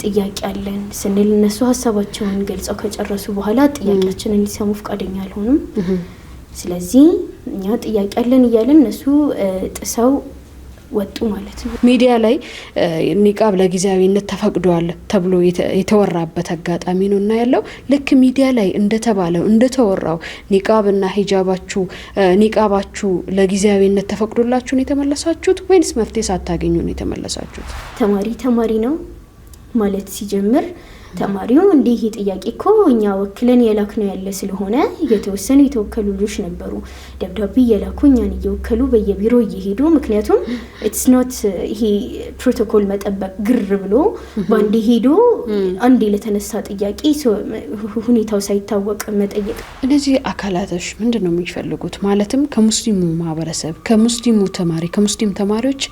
ጥያቄ አለን ስንል እነሱ ሐሳባቸውን ገልጸው ከጨረሱ በኋላ ጥያቄያችንን ሊሰሙ ፈቃደኛ አልሆኑም። ስለዚህ እኛ ጥያቄ አለን እያልን እነሱ ጥሰው ወጡ ማለት ነው። ሚዲያ ላይ ኒቃብ ለጊዜያዊነት ተፈቅዷል ተብሎ የተወራበት አጋጣሚ ነውና ያለው ልክ ሚዲያ ላይ እንደተባለው እንደተወራው ኒቃብና ሂጃባችሁ ኒቃባችሁ ለጊዜያዊነት ተፈቅዶላችሁ ነው የተመለሳችሁት ወይስ መፍትሄ ሳታገኙ ነው የተመለሳችሁት? ተማሪ ነው ማለት ሲጀምር ተማሪው እንዲህ ጥያቄ እኮ እኛ ወክለን የላክነው ያለ ስለሆነ የተወሰኑ የተወከሉ ልጆች ነበሩ ደብዳቤ የላኩ እኛን እየወከሉ በየቢሮ እየሄዱ ምክንያቱም ኢትስ ኖት ይሄ ፕሮቶኮል መጠበቅ ግር ብሎ ባንዴ ሄዶ አንዴ ለተነሳ ጥያቄ ሁኔታው ሳይታወቅ መጠየቅ። እነዚህ አካላቶች ምንድነው የሚፈልጉት? ማለትም ከሙስሊሙ ማህበረሰብ ከሙስሊሙ ተማሪ ከሙስሊም ተማሪዎች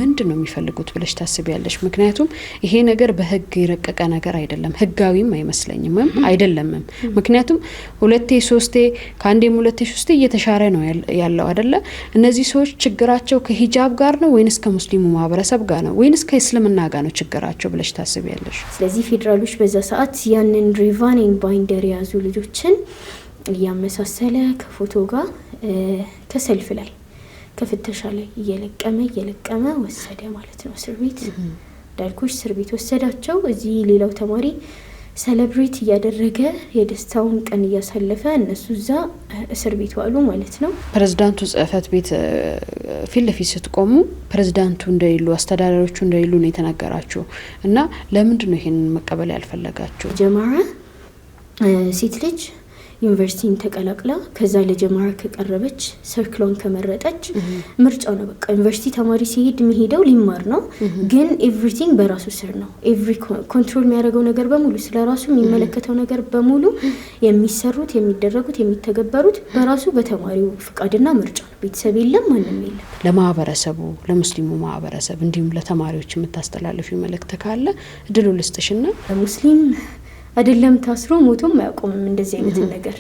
ምንድነው የሚፈልጉት ብለሽ ታስቢያለሽ? ምክንያቱም ይሄ ነገር በህግ የረቀቀ ነገር አይደለም ህጋዊም አይመስለኝም አይደለም። ምክንያቱም ሁለቴ ሶስቴ ካንዴም ሁለቴ ሶስቴ እየተሻረ ነው ያለው አይደለ? እነዚህ ሰዎች ችግራቸው ከሂጃብ ጋር ነው ወይንስ ከሙስሊሙ ማህበረሰብ ጋር ነው ወይንስ ከእስልምና ጋር ነው ችግራቸው ብለሽ ታስቢያለሽ? ስለዚህ ፌደራሎች በዛ ሰዓት ያንን ሪቫኒንግ ባይንደር ያዙ ልጆችን እያመሳሰለ ከፎቶ ጋር ከሰልፍ ላይ ከፍተሻ ላይ እየለቀመ ወሰደ ማለት ነው እስር ቤት። ዳልኩሽ እስር ቤት ወሰዳቸው። እዚህ ሌላው ተማሪ ሴሌብሬት እያደረገ የደስታውን ቀን እያሳለፈ እነሱ እዛ እስር ቤት ዋሉ ማለት ነው። ፕሬዝዳንቱ ጽህፈት ቤት ፊት ለፊት ስትቆሙ ፕሬዝዳንቱ እንደሌሉ አስተዳዳሪዎቹ እንደሌሉ ነው የተነገራችሁ እና ለምንድን ነው ይሄንን መቀበል ያልፈለጋችሁ? ጀማራ ሴት ልጅ ዩኒቨርሲቲን ተቀላቅላ ከዛ ለጀማራ ከቀረበች ሰርክሎን ከመረጠች ምርጫው ነው። በቃ ዩኒቨርሲቲ ተማሪ ሲሄድ የሚሄደው ሊማር ነው፣ ግን ኤቭሪቲንግ በራሱ ስር ነው። ኤቭሪ ኮንትሮል የሚያደርገው ነገር በሙሉ ስለራሱ የሚመለከተው ነገር በሙሉ የሚሰሩት የሚደረጉት የሚተገበሩት በራሱ በተማሪው ፍቃድና ምርጫ ነው። ቤተሰብ የለም፣ ማንም የለም። ለማህበረሰቡ ለሙስሊሙ ማህበረሰብ እንዲሁም ለተማሪዎች የምታስተላልፊው መልእክት ካለ እድሉ ልስጥሽና። ሙስሊም አይደለም ታስሮ ሞቶም አያቆምም እንደዚህ አይነት ነገር